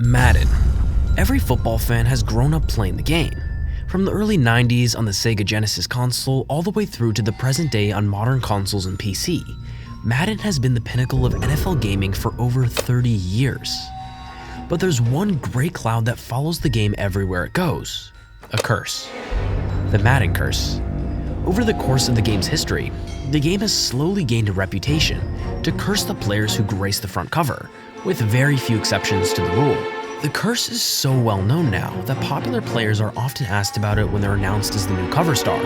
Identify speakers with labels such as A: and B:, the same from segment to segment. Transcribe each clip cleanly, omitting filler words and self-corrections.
A: Madden. Every football fan has grown up playing the game. From the early 90s on the Sega Genesis console all the way through to the present day on modern consoles and PC, Madden has been the pinnacle of NFL gaming for over 30 years. But there's one gray cloud that follows the game everywhere it goes: a curse. The Madden Curse. Over the course of the game's history, the game has slowly gained a reputation to curse the players who grace the front cover, with very few exceptions to the rule. The curse is so well known now that popular players are often asked about it when they're announced as the new cover star,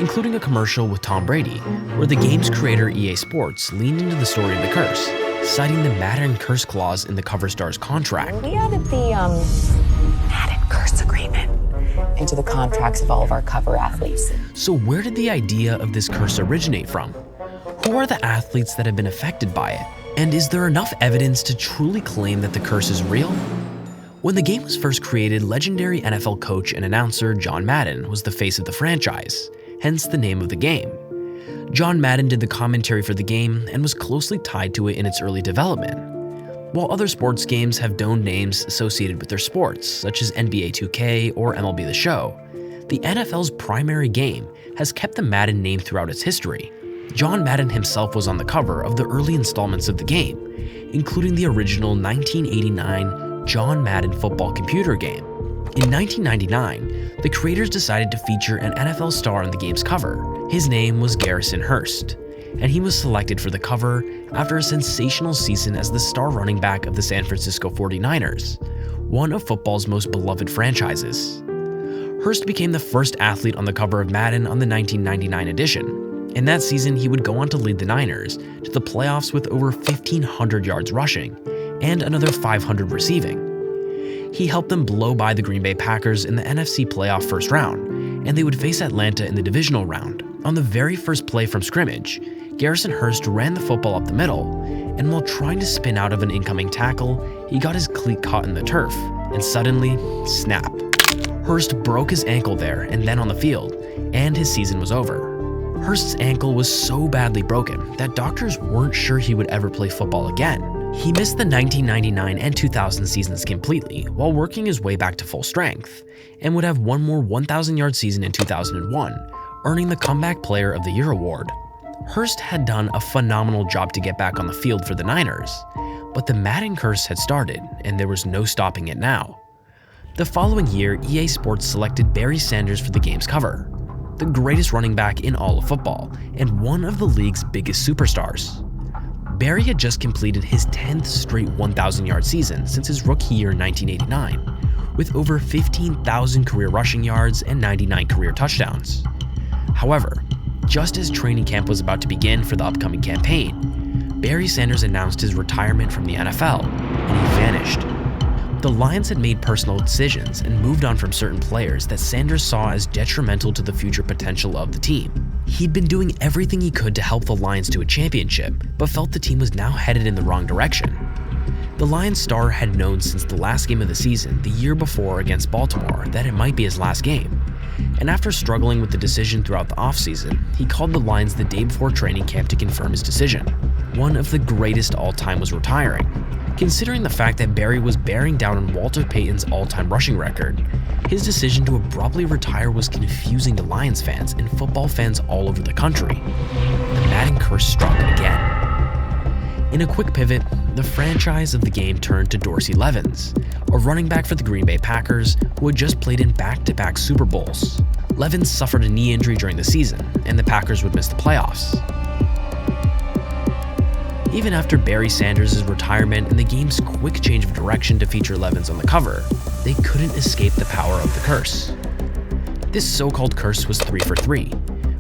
A: including a commercial with Tom Brady, where the game's creator EA Sports leaned into the story of the curse, citing the Madden Curse clause in the cover star's contract.
B: We added the Madden Curse agreement into the contracts of all of our cover athletes.
A: So where did the idea of this curse originate from? Who are the athletes that have been affected by it? And is there enough evidence to truly claim that the curse is real? When the game was first created, legendary NFL coach and announcer John Madden was the face of the franchise, hence the name of the game. John Madden did the commentary for the game and was closely tied to it in its early development. While other sports games have donned names associated with their sports, such as NBA 2K or MLB The Show, the NFL's primary game has kept the Madden name throughout its history. John Madden himself was on the cover of the early installments of the game, including the original 1989 John Madden football computer game. In 1999, the creators decided to feature an NFL star on the game's cover. His name was Garrison Hearst, and he was selected for the cover after a sensational season as the star running back of the San Francisco 49ers, one of football's most beloved franchises. Hearst became the first athlete on the cover of Madden on the 1999 edition. In that season, he would go on to lead the Niners to the playoffs with over 1,500 yards rushing and another 500 receiving. He helped them blow by the Green Bay Packers in the NFC playoff first round, and they would face Atlanta in the divisional round. On the very first play from scrimmage, Garrison Hearst ran the football up the middle, and while trying to spin out of an incoming tackle, he got his cleat caught in the turf, and suddenly, snap. Hearst broke his ankle there and then on the field, and his season was over. Hearst's ankle was so badly broken that doctors weren't sure he would ever play football again. He missed the 1999 and 2000 seasons completely while working his way back to full strength, and would have one more 1,000-yard season in 2001, earning the Comeback Player of the Year award. Hearst had done a phenomenal job to get back on the field for the Niners, but the Madden Curse had started, and there was no stopping it now. The following year, EA Sports selected Barry Sanders for the game's cover, the greatest running back in all of football, and one of the league's biggest superstars. Barry had just completed his 10th straight 1,000-yard season since his rookie year in 1989, with over 15,000 career rushing yards and 99 career touchdowns. However, just as training camp was about to begin for the upcoming campaign, Barry Sanders announced his retirement from the NFL, and he vanished. The Lions had made personal decisions and moved on from certain players that Sanders saw as detrimental to the future potential of the team. He'd been doing everything he could to help the Lions to a championship, but felt the team was now headed in the wrong direction. The Lions star had known since the last game of the season the year before against Baltimore that it might be his last game, and after struggling with the decision throughout the offseason, he called the Lions the day before training camp to confirm his decision. One of the greatest all-time was retiring. Considering the fact that Barry was bearing down on Walter Payton's all-time rushing record, his decision to abruptly retire was confusing to Lions fans and football fans all over the country. The Madden Curse struck again. In a quick pivot, the franchise of the game turned to Dorsey Levens, a running back for the Green Bay Packers who had just played in back-to-back Super Bowls. Levens suffered a knee injury during the season, and the Packers would miss the playoffs. Even after Barry Sanders' retirement and the game's quick change of direction to feature Levens on the cover, they couldn't escape the power of the curse. This so-called curse was 3 for 3,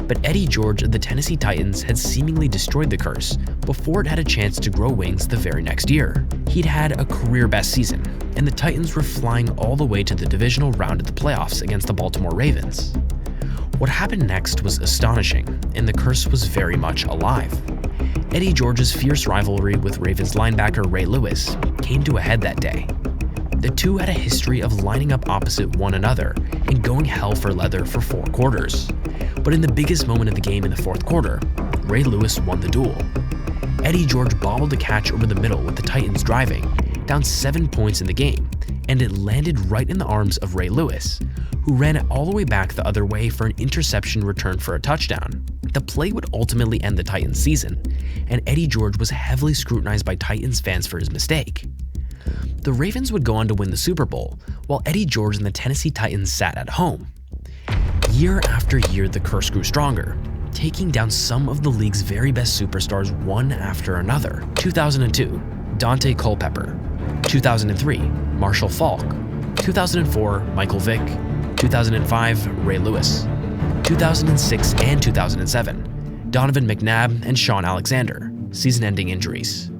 A: but Eddie George of the Tennessee Titans had seemingly destroyed the curse before it had a chance to grow wings the very next year. He'd had a career-best season, and the Titans were flying all the way to the divisional round of the playoffs against the Baltimore Ravens. What happened next was astonishing, and the curse was very much alive. Eddie George's fierce rivalry with Ravens linebacker Ray Lewis came to a head that day. The two had a history of lining up opposite one another and going hell for leather for 4 quarters. But in the biggest moment of the game in the 4th quarter, Ray Lewis won the duel. Eddie George bobbled a catch over the middle with the Titans driving, down 7 points in the game, and it landed right in the arms of Ray Lewis, who ran it all the way back the other way for an interception return for a touchdown. The play would ultimately end the Titans' season, and Eddie George was heavily scrutinized by Titans fans for his mistake. The Ravens would go on to win the Super Bowl, while Eddie George and the Tennessee Titans sat at home. Year after year, the curse grew stronger, taking down some of the league's very best superstars one after another. 2002, Dante Culpepper. 2003, Marshall Faulk. 2004, Michael Vick. 2005, Ray Lewis. 2006 and 2007, Donovan McNabb and Sean Alexander, season-ending injuries.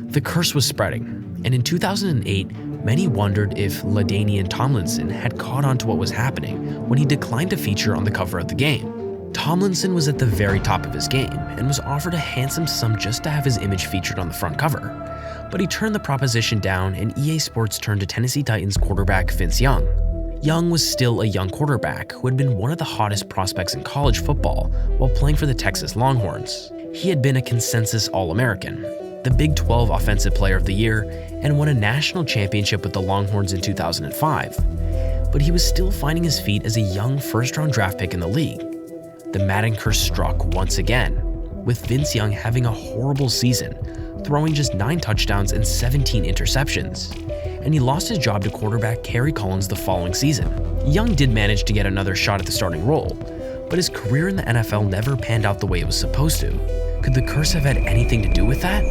A: The curse was spreading, and in 2008, many wondered if LaDainian Tomlinson had caught on to what was happening when he declined to feature on the cover of the game. Tomlinson was at the very top of his game and was offered a handsome sum just to have his image featured on the front cover, but he turned the proposition down and EA Sports turned to Tennessee Titans quarterback Vince Young. Young was still a young quarterback who had been one of the hottest prospects in college football while playing for the Texas Longhorns. He had been a consensus All-American, the Big 12 Offensive Player of the Year, and won a national championship with the Longhorns in 2005. But he was still finding his feet as a young first-round draft pick in the league. The Madden curse struck once again, with Vince Young having a horrible season, throwing just 9 touchdowns and 17 interceptions, and he lost his job to quarterback Kerry Collins the following season. Young did manage to get another shot at the starting role, but his career in the NFL never panned out the way it was supposed to. Could the curse have had anything to do with that?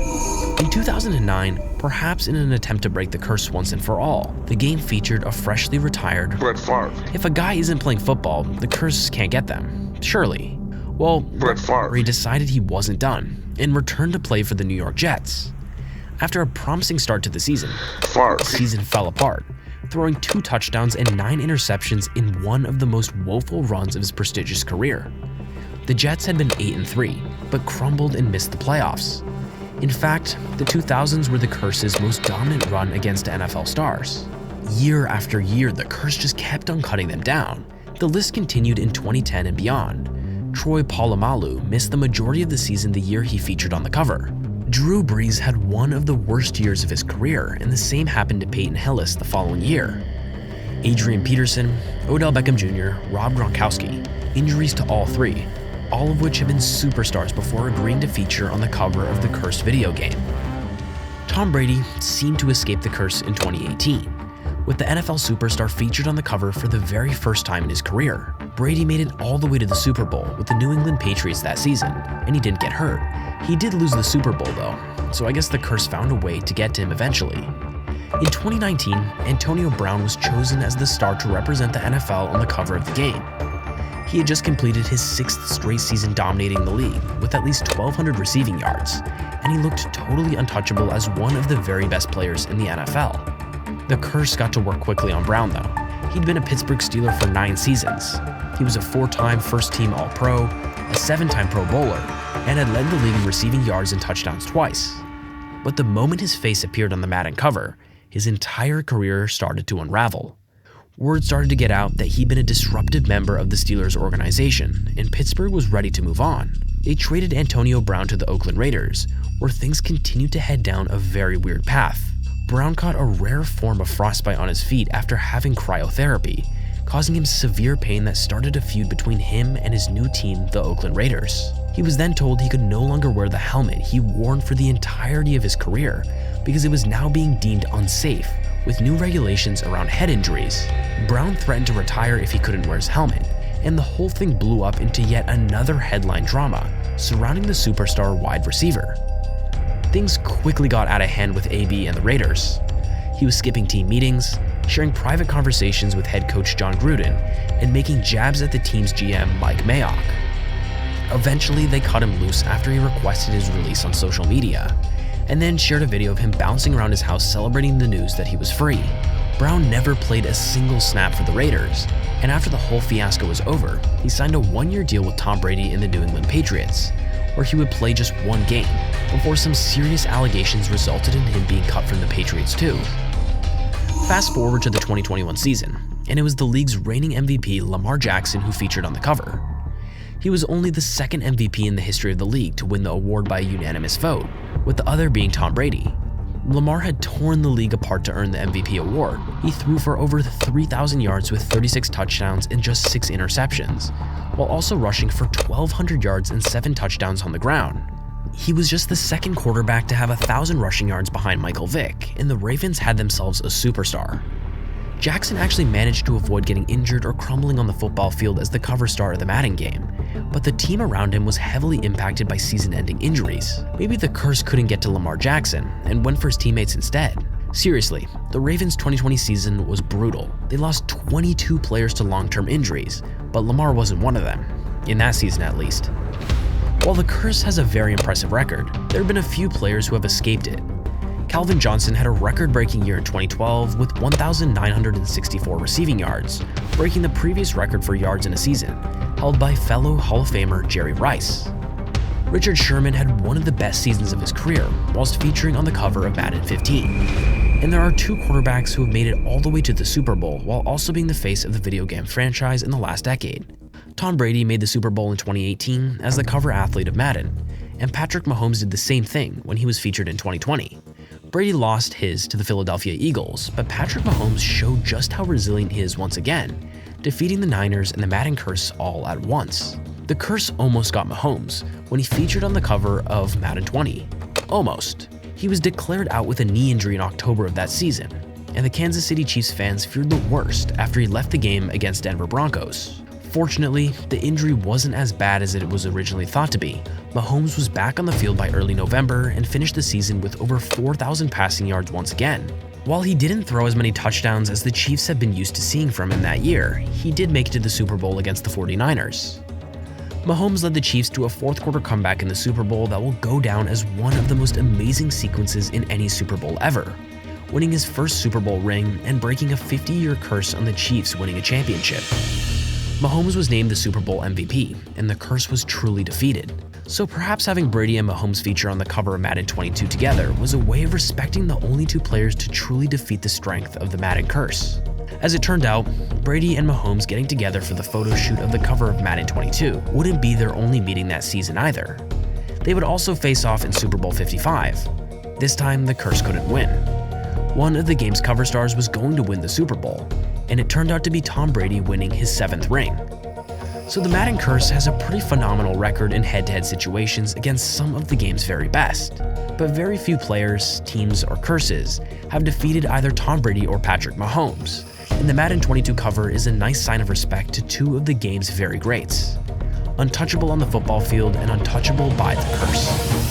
A: In 2009, perhaps in an attempt to break the curse once and for all, the game featured a freshly retired
C: Brett Favre.
A: If a guy isn't playing football, the curse can't get them, surely. Well,
C: Brett Favre.
A: He decided he wasn't done and returned to play for the New York Jets. After a promising start to the season,
C: Favre.
A: the season fell apart, throwing 2 touchdowns and 9 interceptions in one of the most woeful runs of his prestigious career. The Jets had been 8-3, but crumbled and missed the playoffs. In fact, the 2000s were the curse's most dominant run against NFL stars. Year after year, the curse just kept on cutting them down. The list continued in 2010 and beyond. Troy Polamalu missed the majority of the season the year he featured on the cover. Drew Brees had one of the worst years of his career, and the same happened to Peyton Hillis the following year. Adrian Peterson, Odell Beckham Jr., Rob Gronkowski, injuries to all 3, all of which had been superstars before agreeing to feature on the cover of the cursed video game. Tom Brady seemed to escape the curse in 2018, with the NFL superstar featured on the cover for the very first time in his career. Brady made it all the way to the Super Bowl with the New England Patriots that season, and he didn't get hurt. He did lose the Super Bowl though, so I guess the curse found a way to get to him eventually. In 2019, Antonio Brown was chosen as the star to represent the NFL on the cover of the game. He had just completed his 6th straight season dominating the league with at least 1,200 receiving yards, and he looked totally untouchable as one of the very best players in the NFL. The curse got to work quickly on Brown though. He'd been a Pittsburgh Steeler for 9 seasons. He was a 4-time first-team All-Pro, a 7-time Pro Bowler, and had led the league in receiving yards and touchdowns twice. But the moment his face appeared on the Madden cover, his entire career started to unravel. Word started to get out that he'd been a disruptive member of the Steelers organization, and Pittsburgh was ready to move on. They traded Antonio Brown to the Oakland Raiders, where things continued to head down a very weird path. Brown caught a rare form of frostbite on his feet after having cryotherapy, causing him severe pain that started a feud between him and his new team, the Oakland Raiders. He was then told he could no longer wear the helmet he worn for the entirety of his career because it was now being deemed unsafe, with new regulations around head injuries. Brown threatened to retire if he couldn't wear his helmet, and the whole thing blew up into yet another headline drama surrounding the superstar wide receiver. Things quickly got out of hand with AB and the Raiders. He was skipping team meetings, sharing private conversations with head coach John Gruden, and making jabs at the team's GM Mike Mayock. Eventually, they cut him loose after he requested his release on social media, and then shared a video of him bouncing around his house celebrating the news that he was free. Brown never played a single snap for the Raiders, and after the whole fiasco was over, he signed a 1-year deal with Tom Brady in the New England Patriots, where he would play just 1 game, before some serious allegations resulted in him being cut from the Patriots too. Fast forward to the 2021 season, and it was the league's reigning MVP Lamar Jackson who featured on the cover. He was only the 2nd MVP in the history of the league to win the award by a unanimous vote, with the other being Tom Brady. Lamar had torn the league apart to earn the MVP award. He threw for over 3,000 yards with 36 touchdowns and just 6 interceptions, while also rushing for 1,200 yards and 7 touchdowns on the ground. He was just the second quarterback to have 1,000 rushing yards behind Michael Vick, and the Ravens had themselves a superstar. Jackson actually managed to avoid getting injured or crumbling on the football field as the cover star of the Madden game, but the team around him was heavily impacted by season-ending injuries. Maybe the curse couldn't get to Lamar Jackson and went for his teammates instead. Seriously, the Ravens' 2020 season was brutal. They lost 22 players to long-term injuries, but Lamar wasn't one of them, in that season at least. While the curse has a very impressive record, there have been a few players who have escaped it. Calvin Johnson had a record-breaking year in 2012 with 1,964 receiving yards, breaking the previous record for yards in a season, held by fellow Hall of Famer Jerry Rice. Richard Sherman had one of the best seasons of his career, whilst featuring on the cover of Madden 15. And there are 2 quarterbacks who have made it all the way to the Super Bowl while also being the face of the video game franchise in the last decade. Tom Brady made the Super Bowl in 2018 as the cover athlete of Madden, and Patrick Mahomes did the same thing when he was featured in 2020. Brady lost his to the Philadelphia Eagles, but Patrick Mahomes showed just how resilient he is once again, defeating the Niners and the Madden Curse all at once. The curse almost got Mahomes when he featured on the cover of Madden 20. Almost. He was declared out with a knee injury in October of that season, and the Kansas City Chiefs fans feared the worst after he left the game against Denver Broncos. Fortunately, the injury wasn't as bad as it was originally thought to be. Mahomes was back on the field by early November and finished the season with over 4,000 passing yards once again. While he didn't throw as many touchdowns as the Chiefs have been used to seeing from him that year, he did make it to the Super Bowl against the 49ers. Mahomes led the Chiefs to a 4th-quarter comeback in the Super Bowl that will go down as one of the most amazing sequences in any Super Bowl ever, winning his first Super Bowl ring and breaking a 50-year curse on the Chiefs winning a championship. Mahomes was named the Super Bowl MVP, and the curse was truly defeated. So perhaps having Brady and Mahomes feature on the cover of Madden 22 together was a way of respecting the only 2 players to truly defeat the strength of the Madden Curse. As it turned out, Brady and Mahomes getting together for the photo shoot of the cover of Madden 22 wouldn't be their only meeting that season either. They would also face off in Super Bowl 55. This time, the curse couldn't win. One of the game's cover stars was going to win the Super Bowl, and it turned out to be Tom Brady winning his 7th ring. So the Madden Curse has a pretty phenomenal record in head-to-head situations against some of the game's very best. But very few players, teams, or curses have defeated either Tom Brady or Patrick Mahomes, and the Madden 22 cover is a nice sign of respect to 2 of the game's very greats. Untouchable on the football field and untouchable by the curse.